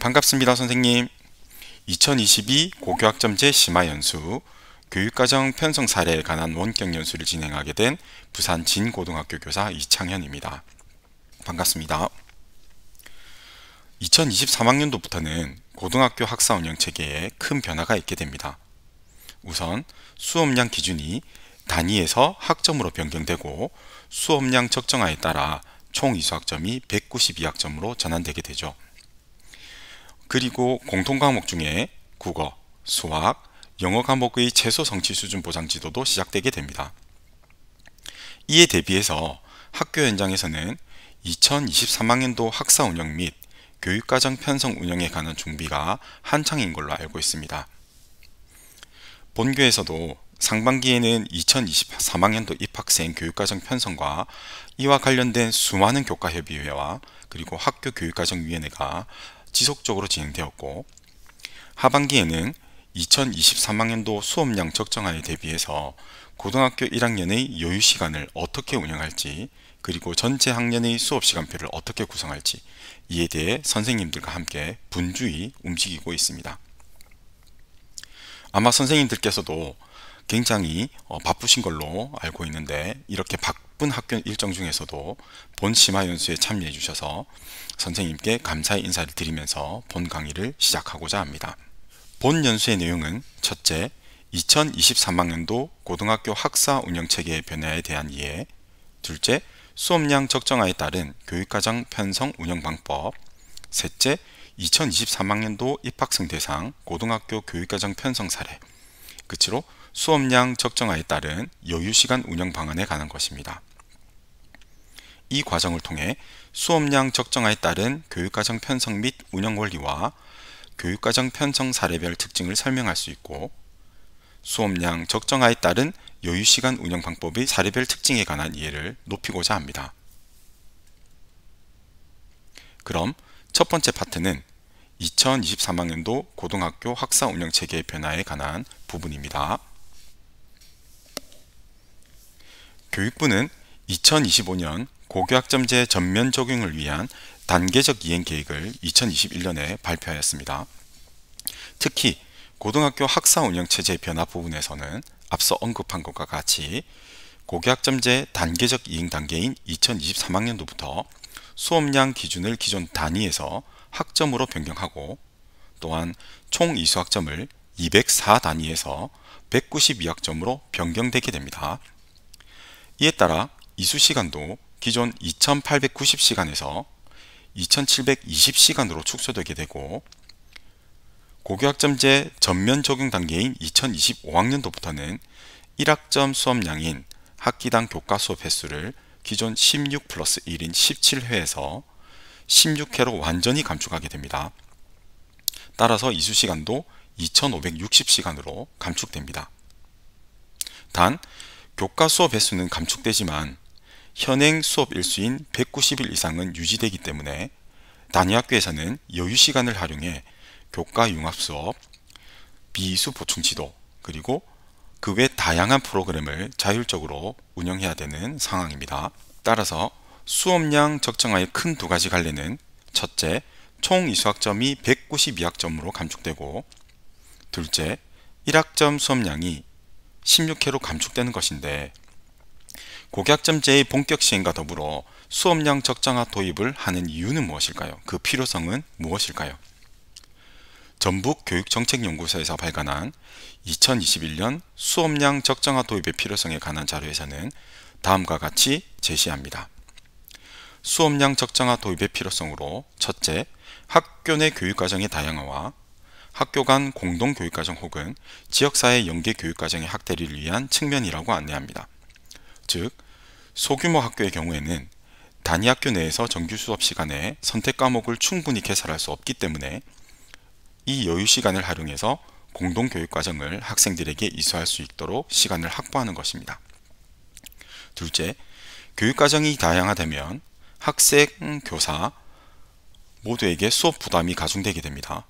반갑습니다, 선생님. 2022 고교학점제 심화연수 교육과정 편성 사례에 관한 원격 연수를 진행하게 된 부산 진고등학교 교사 이창현입니다. 반갑습니다. 2023학년도부터는 고등학교 학사 운영 체계에 큰 변화가 있게 됩니다. 우선 수업량 기준이 단위에서 학점으로 변경되고 수업량 적정화에 따라 총 이수학점이 192학점으로 전환되게 되죠. 그리고 공통과목 중에 국어, 수학, 영어 과목의 최소 성취 수준 보장 지도도 시작되게 됩니다. 이에 대비해서 학교 현장에서는 2023학년도 학사 운영 및 교육과정 편성 운영에 관한 준비가 한창인 걸로 알고 있습니다. 본교에서도 상반기에는 2023학년도 입학생 교육과정 편성과 이와 관련된 수많은 교과협의회와 그리고 학교 교육과정위원회가 지속적으로 진행되었고, 하반기에는 2023학년도 수업량 적정화에 대비해서 고등학교 1학년의 여유 시간을 어떻게 운영할지, 그리고 전체 학년의 수업 시간표를 어떻게 구성할지, 이에 대해 선생님들과 함께 분주히 움직이고 있습니다. 아마 선생님들께서도 굉장히 바쁘신 걸로 알고 있는데, 이렇게 바쁜 학교 일정 중에서도 본 심화연수에 참여해 주셔서 선생님께 감사의 인사를 드리면서 본 강의를 시작하고자 합니다. 본 연수의 내용은 첫째, 2023학년도 고등학교 학사 운영체계의 변화에 대한 이해, 둘째, 수업량 적정화에 따른 교육과정 편성 운영 방법, 셋째, 2023학년도 입학생 대상 고등학교 교육과정 편성 사례, 끝으로 수업량 적정화에 따른 여유시간 운영 방안에 관한 것입니다. 이 과정을 통해 수업량 적정화에 따른 교육과정 편성 및 운영 원리와 교육과정 편성 사례별 특징을 설명할 수 있고, 수업량 적정화에 따른 여유시간 운영 방법의 사례별 특징에 관한 이해를 높이고자 합니다. 그럼 첫 번째 파트는 2023학년도 고등학교 학사 운영 체계의 변화에 관한 부분입니다. 교육부는 2025년 고교학점제 전면 적용을 위한 단계적 이행 계획을 2021년에 발표하였습니다. 특히 고등학교 학사 운영 체제 변화 부분에서는 앞서 언급한 것과 같이 고교학점제 단계적 이행 단계인 2023학년도부터 수업량 기준을 기존 단위에서 학점으로 변경하고, 또한 총 이수학점을 204 단위에서 192학점으로 변경되게 됩니다. 이에 따라 이수시간도 기존 2890시간에서 2720시간으로 축소되게 되고, 고교학점제 전면 적용 단계인 2025학년도부터는 1학점 수업량인 학기당 교과 수업 횟수를 기존 16 플러스 1인 17회에서 16회로 완전히 감축하게 됩니다. 따라서 이수시간도 2560시간으로 감축됩니다. 단, 교과 수업 횟수는 감축되지만 현행 수업 일수인 190일 이상은 유지되기 때문에 단위학교에서는 여유시간을 활용해 교과 융합 수업, 비이수 보충 지도, 그리고 그 외 다양한 프로그램을 자율적으로 운영해야 되는 상황입니다. 따라서 수업량 적정화의 큰 두 가지 갈래는 첫째, 총 이수학점이 192학점으로 감축되고, 둘째, 1학점 수업량이 16회로 감축되는 것인데, 고교학점제의 본격 시행과 더불어 수업량 적정화 도입을 하는 이유는 무엇일까요? 그 필요성은 무엇일까요? 전북교육정책연구소에서 발간한 2021년 수업량 적정화 도입의 필요성에 관한 자료에서는 다음과 같이 제시합니다. 수업량 적정화 도입의 필요성으로 첫째, 학교 내 교육과정의 다양화와 학교 간 공동교육과정 혹은 지역사회 연계 교육과정의 확대를 위한 측면이라고 안내합니다. 즉, 소규모 학교의 경우에는 단위 학교 내에서 정규 수업 시간에 선택 과목을 충분히 개설할 수 없기 때문에 이 여유 시간을 활용해서 공동교육과정을 학생들에게 이수할 수 있도록 시간을 확보하는 것입니다. 둘째, 교육과정이 다양화되면 학생, 교사 모두에게 수업 부담이 가중되게 됩니다.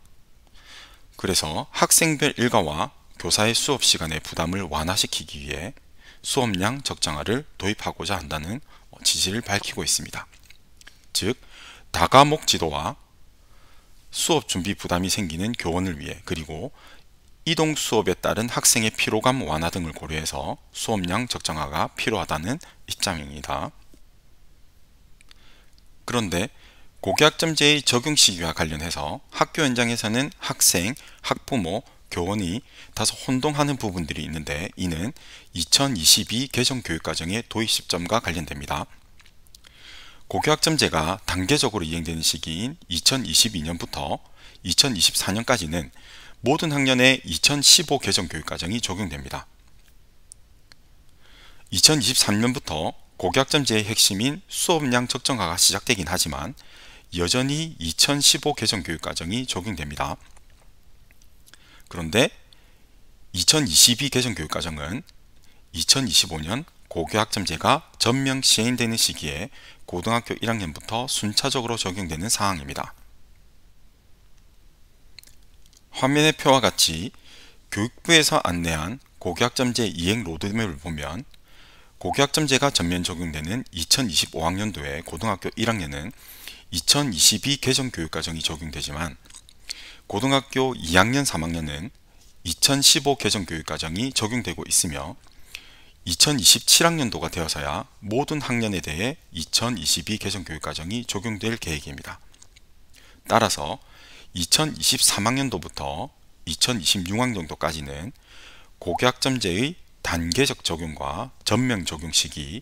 그래서 학생별 일과와 교사의 수업 시간의 부담을 완화시키기 위해 수업량 적정화를 도입하고자 한다는 지지를 밝히고 있습니다. 즉, 다과목 지도와 수업 준비 부담이 생기는 교원을 위해, 그리고 이동 수업에 따른 학생의 피로감 완화 등을 고려해서 수업량 적정화가 필요하다는 입장입니다. 그런데 고교학점제의 적용 시기와 관련해서 학교 현장에서는 학생, 학부모, 교원이 다소 혼동하는 부분들이 있는데, 이는 2022 개정 교육과정의 도입 시점과 관련됩니다. 고교학점제가 단계적으로 이행되는 시기인 2022년부터 2024년까지는 모든 학년에 2015 개정 교육과정이 적용됩니다. 2023년부터 고교학점제의 핵심인 수업량 적정화가 시작되긴 하지만 여전히 2015 개정 교육과정이 적용됩니다. 그런데 2022 개정 교육과정은 2025년 고교학점제가 전면 시행되는 시기에 고등학교 1학년부터 순차적으로 적용되는 사항입니다. 화면의 표와 같이 교육부에서 안내한 고교학점제 이행 로드맵을 보면 고교학점제가 전면 적용되는 2025학년도에 고등학교 1학년은 2022 개정 교육과정이 적용되지만 고등학교 2학년 3학년은 2015 개정 교육과정이 적용되고 있으며 2027학년도가 되어서야 모든 학년에 대해 2022 개정 교육과정이 적용될 계획입니다. 따라서 2023학년도부터 2026학년도까지는 고교학점제의 단계적 적용과 전면 적용 시기,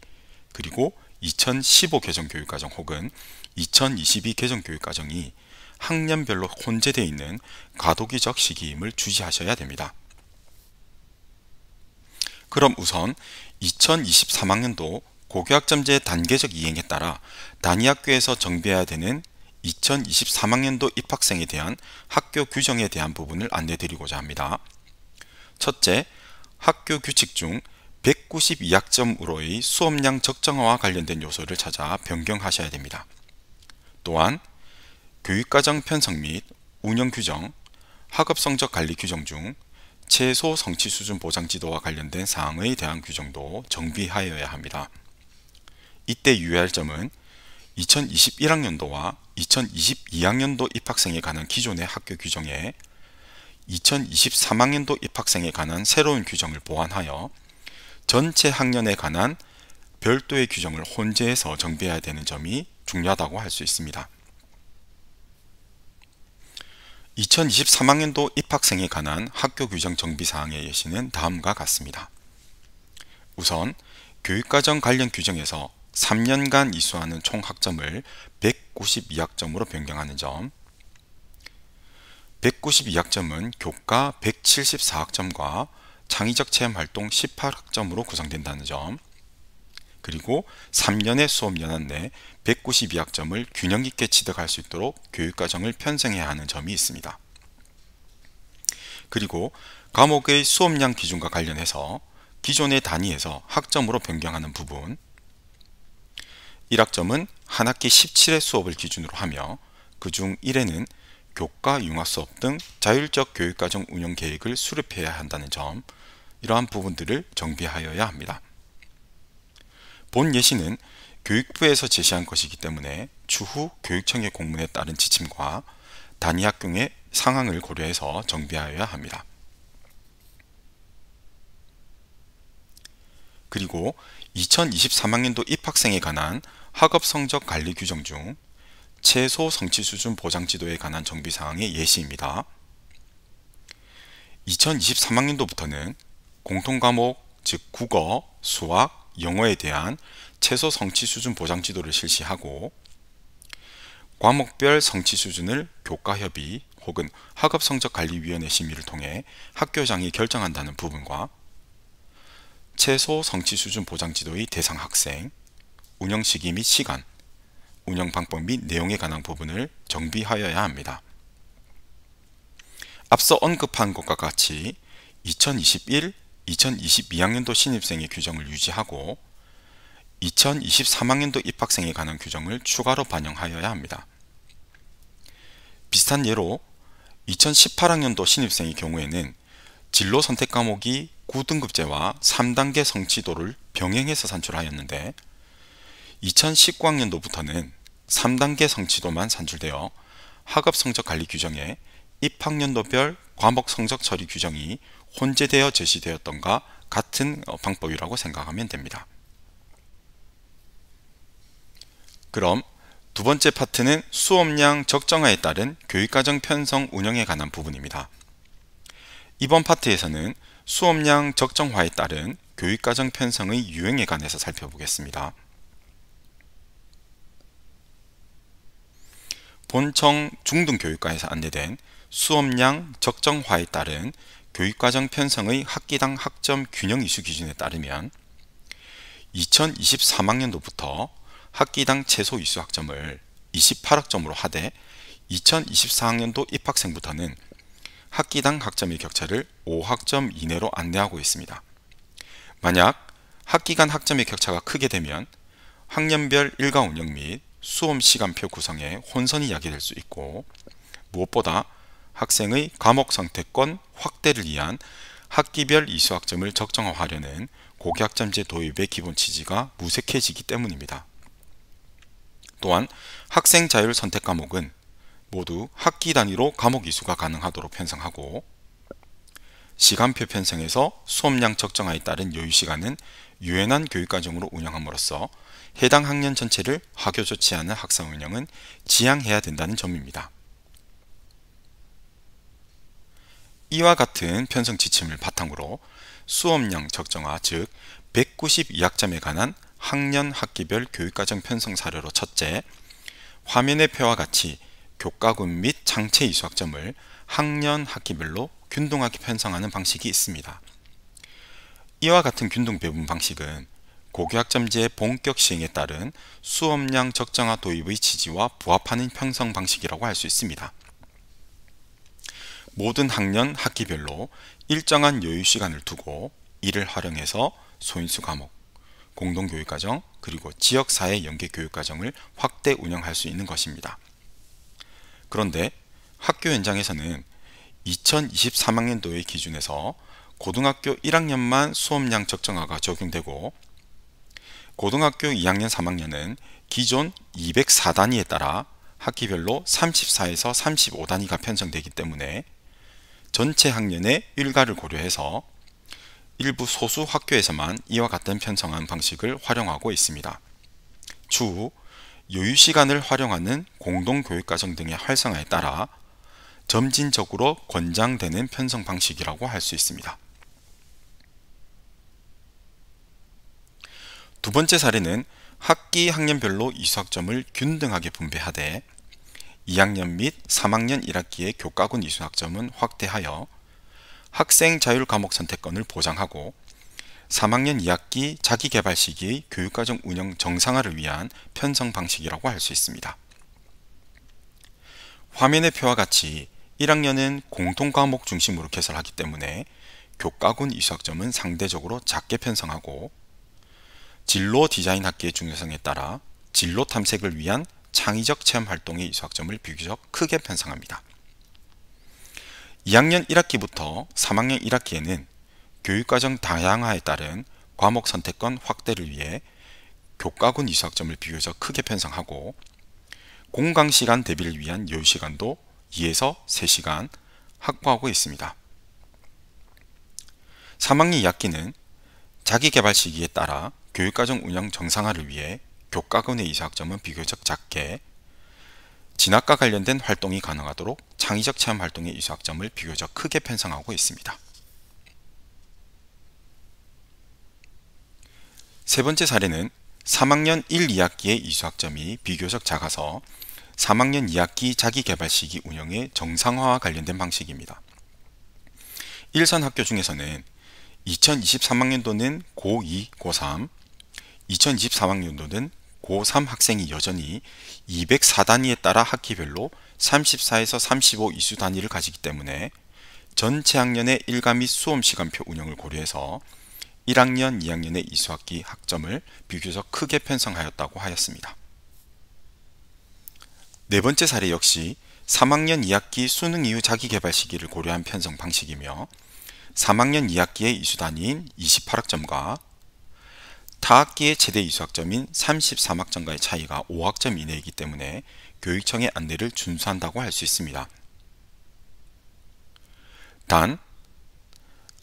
그리고 2015 개정 교육과정 혹은 2022 개정 교육과정이 학년별로 혼재되어 있는 과도기적 시기임을 주시하셔야 됩니다. 그럼 우선 2023학년도 고교학점제 단계적 이행에 따라 단위학교에서 정비해야 되는 2023학년도 입학생에 대한 학교 규정에 대한 부분을 안내드리고자 합니다. 첫째, 학교 규칙 중 192학점으로의 수업량 적정화와 관련된 요소를 찾아 변경하셔야 됩니다. 또한 교육과정 편성 및 운영 규정, 학업성적 관리 규정 중 최소 성취 수준 보장 지도와 관련된 사항에 대한 규정도 정비하여야 합니다. 이때 유의할 점은 2021학년도와 2022학년도 입학생에 관한 기존의 학교 규정에 2023학년도 입학생에 관한 새로운 규정을 보완하여 전체 학년에 관한 별도의 규정을 혼재해서 정비해야 되는 점이 중요하다고 할 수 있습니다. 2023학년도 입학생에 관한 학교 규정 정비사항의 예시는 다음과 같습니다. 우선 교육과정 관련 규정에서 3년간 이수하는 총 학점을 192학점으로 변경하는 점, 192학점은 교과 174학점과 창의적 체험활동 18학점으로 구성된다는 점, 그리고 3년의 수업연한 내 192학점을 균형 있게 취득할 수 있도록 교육과정을 편성해야 하는 점이 있습니다. 그리고 과목의 수업량 기준과 관련해서 기존의 단위에서 학점으로 변경하는 부분, 1학점은 한 학기 17회 수업을 기준으로 하며 그중 1회는 교과 융합 수업 등 자율적 교육과정 운영 계획을 수립해야 한다는 점, 이러한 부분들을 정비하여야 합니다. 본 예시는 교육부에서 제시한 것이기 때문에 추후 교육청의 공문에 따른 지침과 단위학교의 상황을 고려해서 정비하여야 합니다. 그리고 2023학년도 입학생에 관한 학업성적 관리 규정 중 최소 성취 수준 보장 지도에 관한 정비사항의 예시입니다. 2023학년도부터는 공통과목, 즉 국어, 수학, 영어에 대한 최소 성취 수준 보장 지도를 실시하고 과목별 성취 수준을 교과협의 혹은 학업성적관리위원회 심의를 통해 학교장이 결정한다는 부분과 최소 성취 수준 보장 지도의 대상 학생, 운영 시기 및 시간, 운영 방법 및 내용에 관한 부분을 정비하여야 합니다. 앞서 언급한 것과 같이 2021, 2022학년도 신입생의 규정을 유지하고 2023학년도 입학생에 관한 규정을 추가로 반영하여야 합니다. 비슷한 예로 2018학년도 신입생의 경우에는 진로 선택 과목이 9등급제와 3단계 성취도를 병행해서 산출하였는데 2019학년도부터는 3단계 성취도만 산출되어 학업 성적 관리 규정에 입학연도별 과목 성적 처리 규정이 혼재되어 제시되었던가 같은 방법이라고 생각하면 됩니다. 그럼 두 번째 파트는 수업량 적정화에 따른 교육과정 편성 운영에 관한 부분입니다. 이번 파트에서는 수업량 적정화에 따른 교육과정 편성의 유형에 관해서 살펴보겠습니다. 본청 중등교육과에서 안내된 수업량 적정화에 따른 교육과정 편성의 학기당 학점 균형 이수 기준에 따르면 2023학년도부터 학기당 최소 이수 학점을 28학점으로 하되 2024학년도 입학생부터는 학기당 학점의 격차를 5학점 이내로 안내하고 있습니다. 만약 학기 간 학점의 격차가 크게 되면 학년별 일과 운영 및 수업 시간표 구성에 혼선이 야기될 수 있고, 무엇보다 학생의 과목 선택권 확대를 위한 학기별 이수 학점을 적정화하려는 고교학점제 도입의 기본 취지가 무색해지기 때문입니다. 또한 학생 자율 선택 과목은 모두 학기 단위로 과목 이수가 가능하도록 편성하고, 시간표 편성에서 수업량 적정화에 따른 여유시간은 유연한 교육과정으로 운영함으로써 해당 학년 전체를 학교 좋지 않은 학사 운영은 지양해야 된다는 점입니다. 이와 같은 편성 지침을 바탕으로 수업량 적정화, 즉 192학점에 관한 학년 학기별 교육과정 편성 사례로 첫째, 화면의 표와 같이 교과군 및 장체 이수 학점을 학년 학기별로 균등하게 편성하는 방식이 있습니다. 이와 같은 균등 배분 방식은 고교학점제 본격 시행에 따른 수업량 적정화 도입의 취지와 부합하는 편성 방식이라고 할 수 있습니다. 모든 학년 학기별로 일정한 여유 시간을 두고 이를 활용해서 소인수 과목, 공동교육과정, 그리고 지역사회 연계교육과정을 확대 운영할 수 있는 것입니다. 그런데 학교 현장에서는 2023학년도의 기준에서 고등학교 1학년만 수업량 적정화가 적용되고, 고등학교 2학년 3학년은 기존 204단위에 따라 학기별로 34에서 35단위가 편성되기 때문에 전체 학년의 일가를 고려해서 일부 소수 학교에서만 이와 같은 편성한 방식을 활용하고 있습니다. 추후 여유시간을 활용하는 공동교육과정 등의 활성화에 따라 점진적으로 권장되는 편성 방식이라고 할 수 있습니다. 두 번째 사례는 학기 학년별로 이수학점을 균등하게 분배하되 2학년 및 3학년 1학기의 교과군 이수학점은 확대하여 학생 자율 과목 선택권을 보장하고 3학년 2학기 자기개발 시기의 교육과정 운영 정상화를 위한 편성 방식이라고 할 수 있습니다. 화면의 표와 같이 1학년은 공통과목 중심으로 개설하기 때문에 교과군 이수학점은 상대적으로 작게 편성하고, 진로 디자인 학기의 중요성에 따라 진로 탐색을 위한 창의적 체험 활동의 이수학점을 비교적 크게 편성합니다. 2학년 1학기부터 3학년 1학기에는 교육과정 다양화에 따른 과목 선택권 확대를 위해 교과군 이수학점을 비교적 크게 편성하고, 공강시간 대비를 위한 여유시간도 2에서 3시간 확보하고 있습니다. 3학년 2학기는 자기개발 시기에 따라 교육과정 운영 정상화를 위해 교과군의 이수학점은 비교적 작게, 진학과 관련된 활동이 가능하도록 창의적 체험 활동의 이수학점을 비교적 크게 편성하고 있습니다. 세 번째 사례는 3학년 1, 2학기의 이수학점이 비교적 작아서 3학년 2학기 자기개발 시기 운영의 정상화와 관련된 방식입니다. 일선 학교 중에서는 2023학년도는 고2, 고3, 2024학년도는 고3 학생이 여전히 204단위에 따라 학기별로 34에서 35 이수 단위를 가지기 때문에 전체 학년의 일과 및 수업 시간표 운영을 고려해서 1학년, 2학년의 이수학기 학점을 비교적 크게 편성하였다고 하였습니다. 네 번째 사례 역시 3학년 2학기 수능 이후 자기개발 시기를 고려한 편성 방식이며 3학년 2학기의 이수 단위인 28학점과 타학기의 최대 이수학점인 33학점과의 차이가 5학점 이내이기 때문에 교육청의 안내를 준수한다고 할 수 있습니다. 단,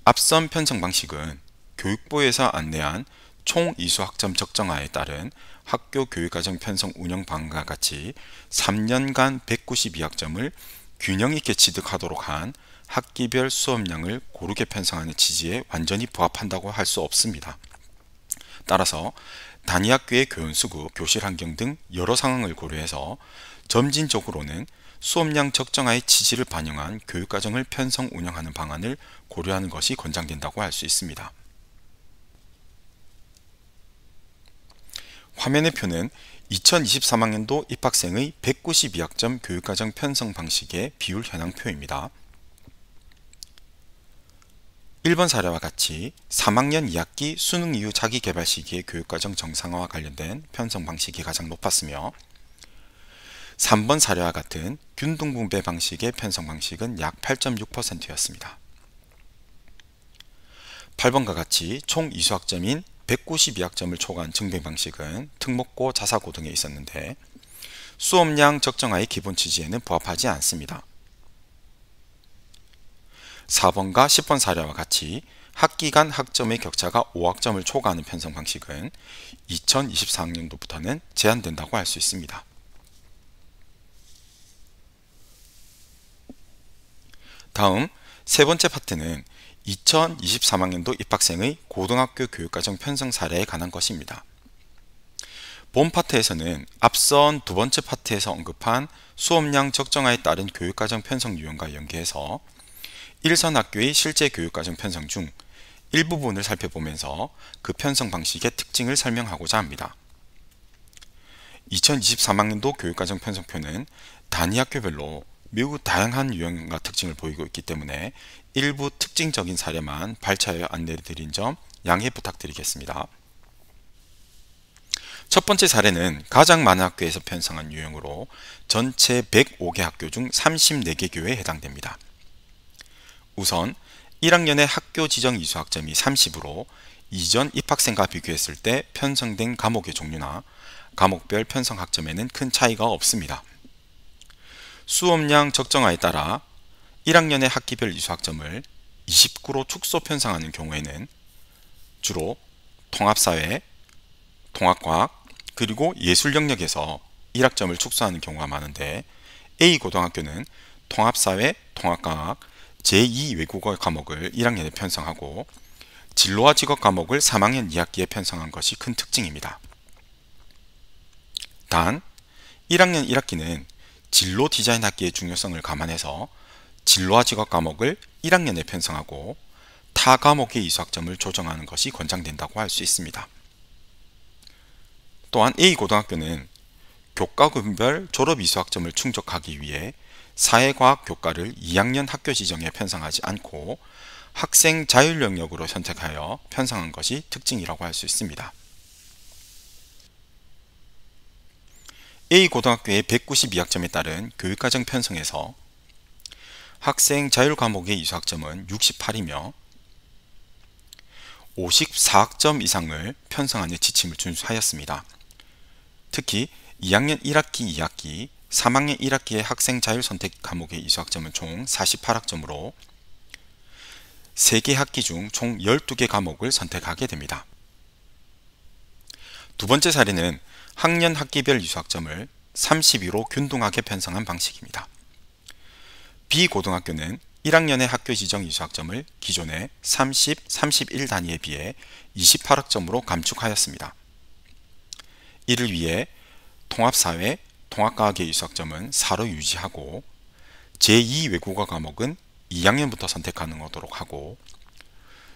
앞선 편성 방식은 교육부에서 안내한 총 이수학점 적정화에 따른 학교 교육과정 편성 운영 방안과 같이 3년간 192학점을 균형 있게 취득하도록 한 학기별 수업량을 고르게 편성하는 취지에 완전히 부합한다고 할 수 없습니다. 따라서 단위학교의 교원 수급, 교실 환경 등 여러 상황을 고려해서 점진적으로는 수업량 적정화의 취지를 반영한 교육과정을 편성 운영하는 방안을 고려하는 것이 권장된다고 할 수 있습니다. 화면의 표는 2023학년도 입학생의 192학점 교육과정 편성 방식의 비율 현황표입니다. 1번 사례와 같이 3학년 2학기 수능 이후 자기개발 시기의 교육과정 정상화와 관련된 편성 방식이 가장 높았으며 3번 사례와 같은 균등분배 방식의 편성 방식은 약 8.6%였습니다. 8번과 같이 총 이수학점인 192학점을 초과한 증빙 방식은 특목고, 자사고 등에 있었는데 수업량 적정화의 기본 취지에는 부합하지 않습니다. 4번과 10번 사례와 같이 학기 간 학점의 격차가 5학점을 초과하는 편성 방식은 2024학년도부터는 제한된다고 할 수 있습니다. 다음 세 번째 파트는 2023학년도 입학생의 고등학교 교육과정 편성 사례에 관한 것입니다. 본 파트에서는 앞선 두 번째 파트에서 언급한 수업량 적정화에 따른 교육과정 편성 유형과 연계해서 일선 학교의 실제 교육과정 편성 중 일부분을 살펴보면서 그 편성 방식의 특징을 설명하고자 합니다. 2023학년도 교육과정 편성표는 단위 학교별로 매우 다양한 유형과 특징을 보이고 있기 때문에 일부 특징적인 사례만 발췌하여 안내를 드린 점 양해 부탁드리겠습니다. 첫 번째 사례는 가장 많은 학교에서 편성한 유형으로 전체 105개 학교 중 34개 교회에 해당됩니다. 우선 1학년의 학교 지정 이수학점이 30으로 이전 입학생과 비교했을 때 편성된 과목의 종류나 과목별 편성 학점에는 큰 차이가 없습니다. 수업량 적정화에 따라 1학년의 학기별 이수학점을 29로 축소 편성하는 경우에는 주로 통합사회, 통합과학, 그리고 예술 영역에서 1학점을 축소하는 경우가 많은데 A고등학교는 통합사회, 통합과학, 제2 외국어 과목을 1학년에 편성하고 진로와 직업 과목을 3학년 2학기에 편성한 것이 큰 특징입니다. 단 1학년 1학기는 진로 디자인 학기의 중요성을 감안해서 진로와 직업 과목을 1학년에 편성하고 타 과목의 이수학점을 조정하는 것이 권장된다고 할 수 있습니다. 또한 A고등학교는 교과군별 졸업 이수학점을 충족하기 위해 사회과학 교과를 2학년 학교 지정에 편성하지 않고 학생 자율 영역으로 선택하여 편성한 것이 특징이라고 할 수 있습니다. A고등학교의 192학점에 따른 교육과정 편성에서 학생 자율 과목의 이수학점은 68이며 54학점 이상을 편성하는 지침을 준수하였습니다. 특히 2학년 1학기, 2학기, 3학년 1학기의 학생 자율 선택 과목의 이수학점은 총 48학점으로 3개 학기 중 총 12개 과목을 선택하게 됩니다. 두 번째 사례는 학년 학기별 이수학점을 32로 균등하게 편성한 방식입니다. B고등학교는 1학년의 학교 지정 이수학점을 기존의 30, 31 단위에 비해 28학점으로 감축하였습니다. 이를 위해 통합사회, 통합과학의 이수학점은 4로 유지하고 제2 외국어 과목은 2학년부터 선택하도록 하고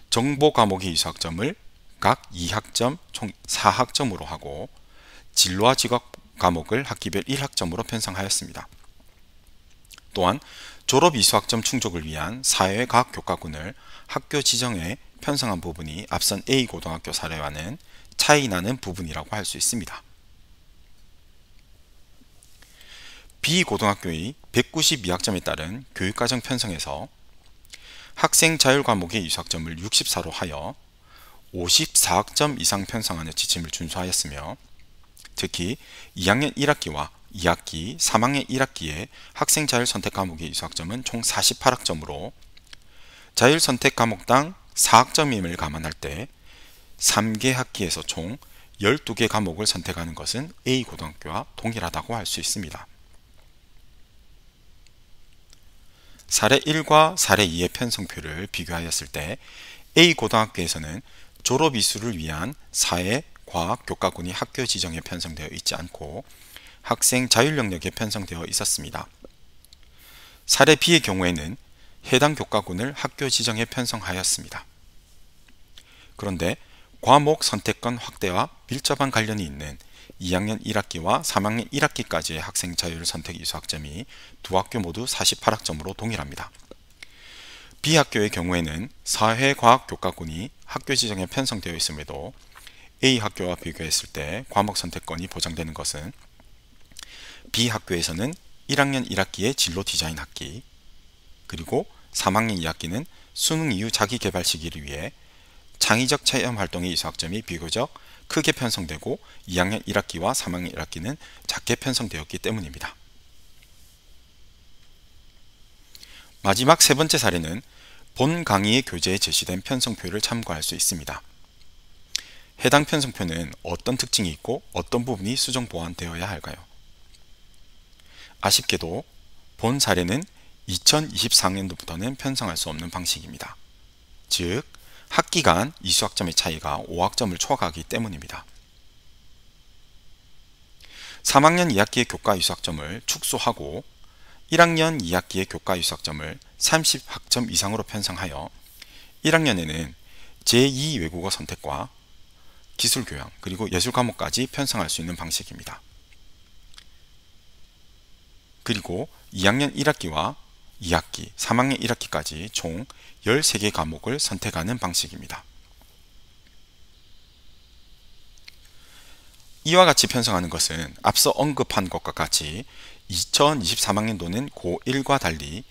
정보 과목의 이수학점을 각 2학점 총 4학점으로 하고 진로와 직업 과목을 학기별 1학점으로 편성하였습니다. 또한 졸업 이수학점 충족을 위한 사회과학 교과군을 학교 지정에 편성한 부분이 앞선 A고등학교 사례와는 차이 나는 부분이라고 할 수 있습니다. B고등학교의 192학점에 따른 교육과정 편성에서 학생 자율 과목의 이수학점을 64로 하여 54학점 이상 편성하는 지침을 준수하였으며 특히 2학년 1학기와 2학기, 3학년 1학기에 학생 자율 선택 과목의 이수학점은 총 48학점으로 자율 선택 과목당 4학점임을 감안할 때 3개 학기에서 총 12개 과목을 선택하는 것은 A고등학교와 동일하다고 할 수 있습니다. 사례 1과 사례 2의 편성표를 비교하였을 때 A고등학교에서는 졸업 이수를 위한 사회, 과학, 교과군이 학교 지정에 편성되어 있지 않고 학생 자율 영역에 편성되어 있었습니다. 사례 B의 경우에는 해당 교과군을 학교 지정에 편성하였습니다. 그런데 과목 선택권 확대와 밀접한 관련이 있는 2학년 1학기와 3학년 1학기까지의 학생 자율 선택 이수학점이 두 학교 모두 48학점으로 동일합니다. B학교의 경우에는 사회과학 교과군이 학교 지정에 편성되어 있음에도 A학교와 비교했을 때 과목 선택권이 보장되는 것은 B학교에서는 1학년 1학기의 진로 디자인 학기, 그리고 3학년 2학기는 수능 이후 자기개발 시기를 위해 창의적 체험 활동의 이수학점이 비교적 크게 편성되고 2학년 1학기와 3학년 1학기는 작게 편성되었기 때문입니다. 마지막 세 번째 사례는 본 강의의 교재에 제시된 편성표를 참고할 수 있습니다. 해당 편성표는 어떤 특징이 있고 어떤 부분이 수정 보완되어야 할까요? 아쉽게도 본 사례는 2024학년도부터는 편성할 수 없는 방식입니다. 즉, 학기 간 이수학점의 차이가 5학점을 초과하기 때문입니다. 3학년 2학기의 교과 이수학점을 축소하고 1학년 2학기의 교과 이수학점을 30학점 이상으로 편성하여 1학년에는 제2 외국어 선택과 기술교양 그리고 예술 과목까지 편성할 수 있는 방식입니다. 그리고 2학년 1학기와 2학기, 3학년 1학기까지 총 13개 과목을 선택하는 방식입니다. 이와 같이 편성하는 것은 앞서 언급한 것과 같이 2023학년도는 고1과 달리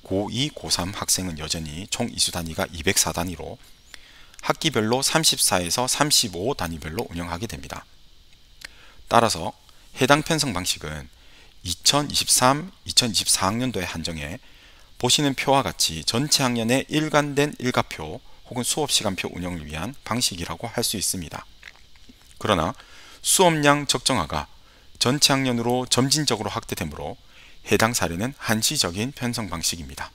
고2, 고3 학생은 여전히 총 이수 단위가 204단위로 학기별로 34에서 35 단위별로 운영하게 됩니다. 따라서 해당 편성 방식은 2023, 2024학년도에 한정해 보시는 표와 같이 전체 학년의 일관된 일과표 혹은 수업시간표 운영을 위한 방식이라고 할 수 있습니다. 그러나 수업량 적정화가 전체 학년으로 점진적으로 확대되므로 해당 사례는 한시적인 편성 방식입니다.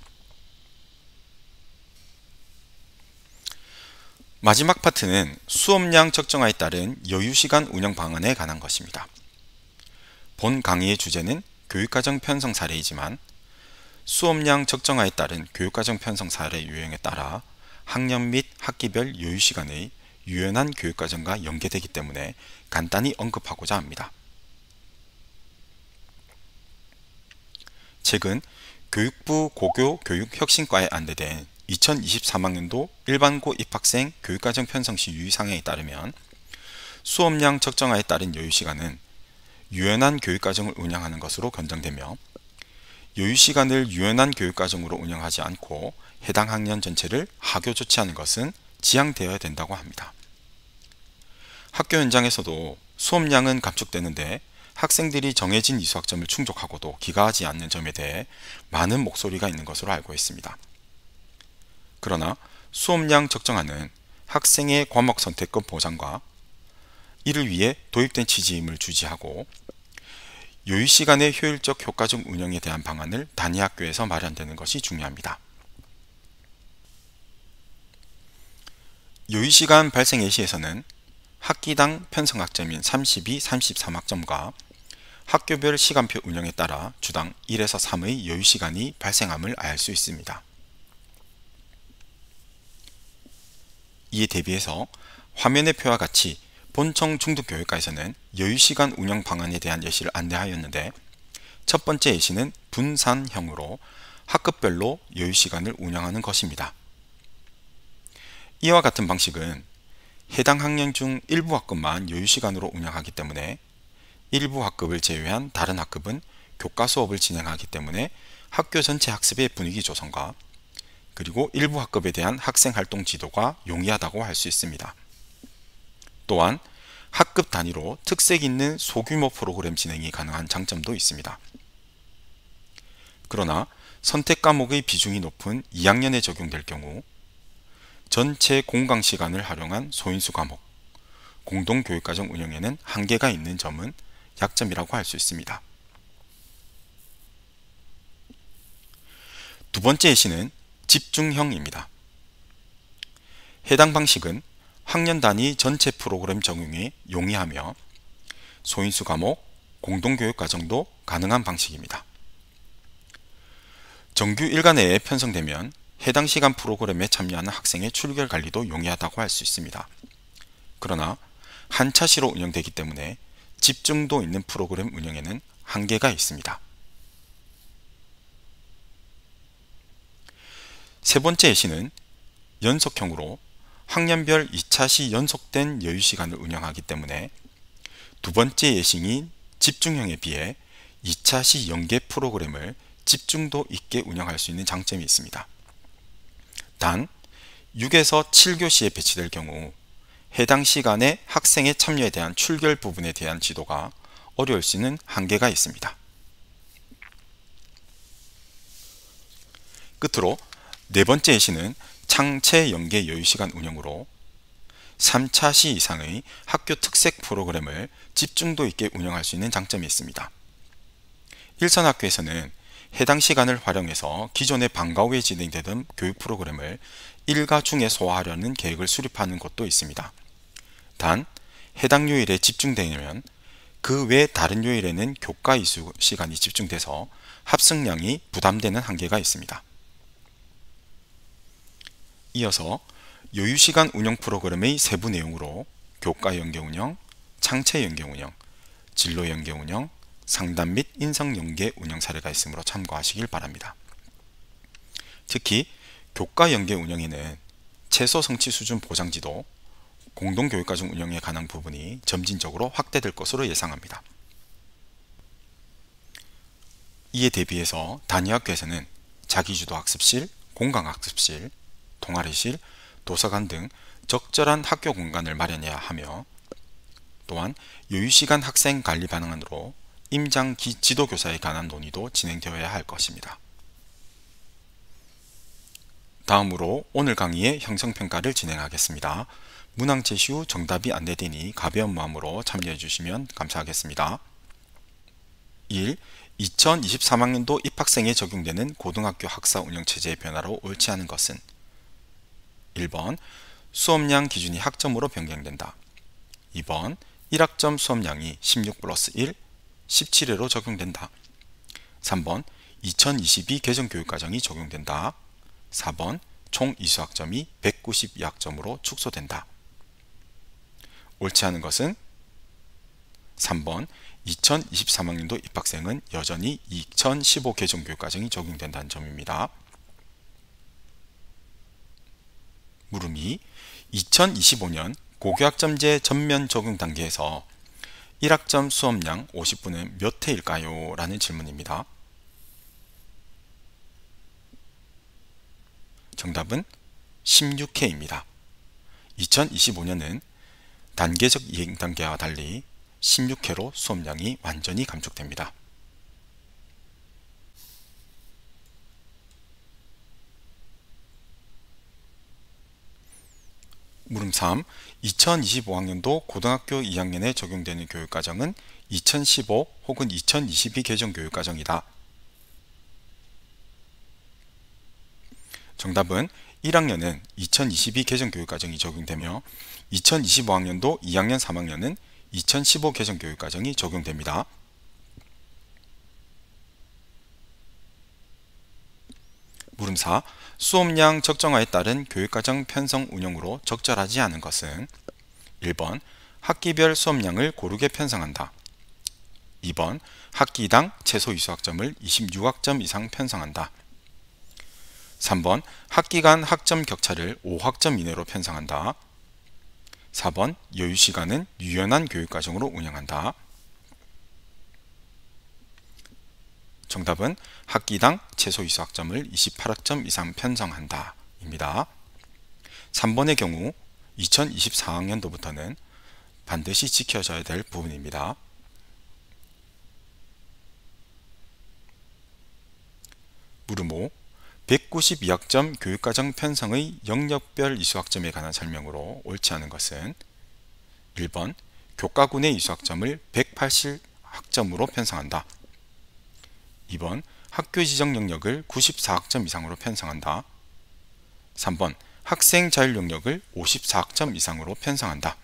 마지막 파트는 수업량 적정화에 따른 여유시간 운영 방안에 관한 것입니다. 본 강의의 주제는 교육과정 편성 사례이지만 수업량 적정화에 따른 교육과정 편성 사례 유형에 따라 학년 및 학기별 여유시간의 유연한 교육과정과 연계되기 때문에 간단히 언급하고자 합니다. 최근 교육부 고교 교육혁신과에 안내된 2023학년도 일반고 입학생 교육과정 편성 시 유의사항에 따르면 수업량 적정화에 따른 여유시간은 유연한 교육과정을 운영하는 것으로 권장되며 여유시간을 유연한 교육과정으로 운영하지 않고 해당 학년 전체를 하교 조치하는 것은 지양되어야 된다고 합니다. 학교 현장에서도 수업량은 감축되는데 학생들이 정해진 이수학점을 충족하고도 기가하지 않는 점에 대해 많은 목소리가 있는 것으로 알고 있습니다. 그러나 수업량 적정화는 학생의 과목 선택권 보장과 이를 위해 도입된 취지임을 주지하고 여유시간의 효율적 효과적 운영에 대한 방안을 단위 학교에서 마련되는 것이 중요합니다. 여유시간 발생 예시에서는 학기당 편성학점인 32, 33학점과 학교별 시간표 운영에 따라 주당 1에서 3의 여유시간이 발생함을 알 수 있습니다. 이에 대비해서 화면의 표와 같이 본청 중등교육과에서는 여유시간 운영 방안에 대한 예시를 안내하였는데 첫 번째 예시는 분산형으로 학급별로 여유시간을 운영하는 것입니다. 이와 같은 방식은 해당 학년 중 일부 학급만 여유시간으로 운영하기 때문에 일부 학급을 제외한 다른 학급은 교과 수업을 진행하기 때문에 학교 전체 학습의 분위기 조성과 그리고 일부 학급에 대한 학생활동 지도가 용이하다고 할 수 있습니다. 또한 학급 단위로 특색 있는 소규모 프로그램 진행이 가능한 장점도 있습니다. 그러나 선택 과목의 비중이 높은 2학년에 적용될 경우 전체 공강 시간을 활용한 소인수 과목, 공동교육과정 운영에는 한계가 있는 점은 약점이라고 할 수 있습니다. 두 번째 예시는 집중형입니다. 해당 방식은 학년 단위 전체 프로그램 적용에 용이하며 소인수 과목, 공동교육과정도 가능한 방식입니다. 정규 일과 내에 편성되면 해당 시간 프로그램에 참여하는 학생의 출결 관리도 용이하다고 할 수 있습니다. 그러나 한차시로 운영되기 때문에 집중도 있는 프로그램 운영에는 한계가 있습니다. 세 번째 예시는 연속형으로 학년별 2차시 연속된 여유시간을 운영하기 때문에 두 번째 예시인 집중형에 비해 2차시 연계 프로그램을 집중도 있게 운영할 수 있는 장점이 있습니다. 단 6에서 7교시에 배치될 경우 해당 시간에 학생의 참여에 대한 출결 부분에 대한 지도가 어려울 수 있는 한계가 있습니다. 끝으로 네 번째 예시는 창체 연계 여유시간 운영으로 3차시 이상의 학교 특색 프로그램을 집중도 있게 운영할 수 있는 장점이 있습니다. 일선학교에서는 해당 시간을 활용해서 기존의 방과 후에 진행되던 교육 프로그램을 일과 중에 소화하려는 계획을 수립하는 곳도 있습니다. 단 해당 요일에 집중되면 그 외 다른 요일에는 교과 이수 시간이 집중돼서 합승량이 부담되는 한계가 있습니다. 이어서 여유시간 운영 프로그램의 세부 내용으로 교과 연계 운영, 창체 연계 운영, 진로 연계 운영, 상담 및 인성 연계 운영 사례가 있으므로 참고하시길 바랍니다. 특히 교과 연계 운영에는 최소 성취 수준 보장지도, 공동교육과정 운영에 관한 부분이 점진적으로 확대될 것으로 예상합니다. 이에 대비해서 단위학교에서는 자기주도 학습실, 공강학습실, 동아리실, 도서관 등 적절한 학교 공간을 마련해야 하며 또한 여유시간 학생 관리 방안으로 임장 지도교사에 관한 논의도 진행되어야 할 것입니다. 다음으로 오늘 강의의 형성평가를 진행하겠습니다. 문항 제시 후 정답이 안내되니 가벼운 마음으로 참여해 주시면 감사하겠습니다. 1. 2023학년도 입학생에 적용되는 고등학교 학사 운영체제의 변화로 옳지 않은 것은 1번 수업량 기준이 학점으로 변경된다. 2번 1학점 수업량이 16 플러스 1, 17회로 적용된다. 3번 2022 개정교육과정이 적용된다. 4번 총 이수학점이 192학점으로 축소된다. 옳지 않은 것은 3번 2023학년도 입학생은 여전히 2015 개정교육과정이 적용된다는 점입니다. 물음 2. 2025년 고교학점제 전면 적용 단계에서 1학점 수업량 50분은 몇 회일까요? 라는 질문입니다. 정답은 16회입니다. 2025년은 단계적 이행 단계와 달리 16회로 수업량이 완전히 감축됩니다. 물음 3. 2025학년도 고등학교 2학년에 적용되는 교육과정은 2015 혹은 2022 개정 교육과정이다. 정답은 1학년은 2022 개정 교육과정이 적용되며 2025학년도 2학년 3학년은 2015 개정 교육과정이 적용됩니다. 물음 4. 수업량 적정화에 따른 교육과정 편성 운영으로 적절하지 않은 것은 1번 학기별 수업량을 고르게 편성한다. 2번 학기당 최소 이수학점을 26학점 이상 편성한다. 3번 학기 간 학점 격차를 5학점 이내로 편성한다. 4번 여유시간은 유연한 교육과정으로 운영한다. 정답은 학기당 최소 이수학점을 28학점 이상 편성한다 입니다. 3번의 경우 2024학년도부터는 반드시 지켜져야 될 부분입니다. 물음 5. 192학점 교육과정 편성의 영역별 이수학점에 관한 설명으로 옳지 않은 것은 1번 교과군의 이수학점을 180학점으로 편성한다. 2번 학교 지정 영역을 94학점 이상으로 편성한다. 3번 학생 자율 영역을 54학점 이상으로 편성한다.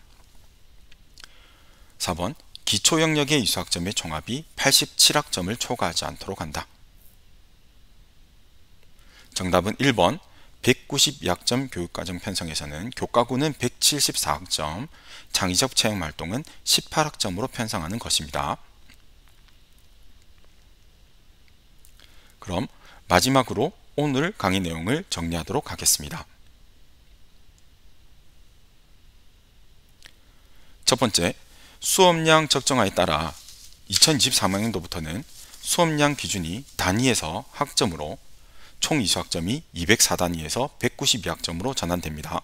4번 기초 영역의 이수학점의 총합이 87학점을 초과하지 않도록 한다. 정답은 1번 192학점 교육과정 편성에서는 교과군은 174학점, 창의적 체험활동은 18학점으로 편성하는 것입니다. 그럼 마지막으로 오늘 강의 내용을 정리하도록 하겠습니다. 첫 번째, 수업량 적정화에 따라 2023학년도부터는 수업량 기준이 단위에서 학점으로 총 이수학점이 204단위에서 192학점으로 전환됩니다.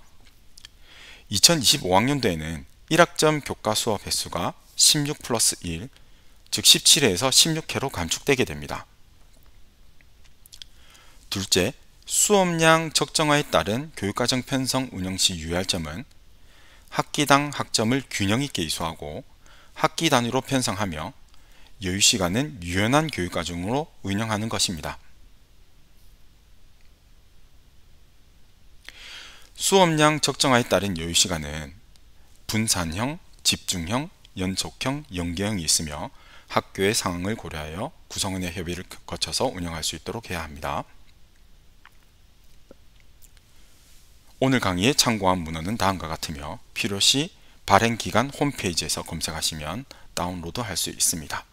2025학년도에는 1학점 교과 수업 횟수가 16 플러스 1, 즉 17회에서 16회로 감축되게 됩니다. 둘째, 수업량 적정화에 따른 교육과정 편성 운영 시 유의할 점은 학기당 학점을 균형 있게 이수하고 학기 단위로 편성하며 여유시간은 유연한 교육과정으로 운영하는 것입니다. 수업량 적정화에 따른 여유시간은 분산형, 집중형, 연속형, 연계형이 있으며 학교의 상황을 고려하여 구성원의 협의를 거쳐서 운영할 수 있도록 해야 합니다. 오늘 강의에 참고한 문헌은 다음과 같으며 필요시 발행기관 홈페이지에서 검색하시면 다운로드 할 수 있습니다.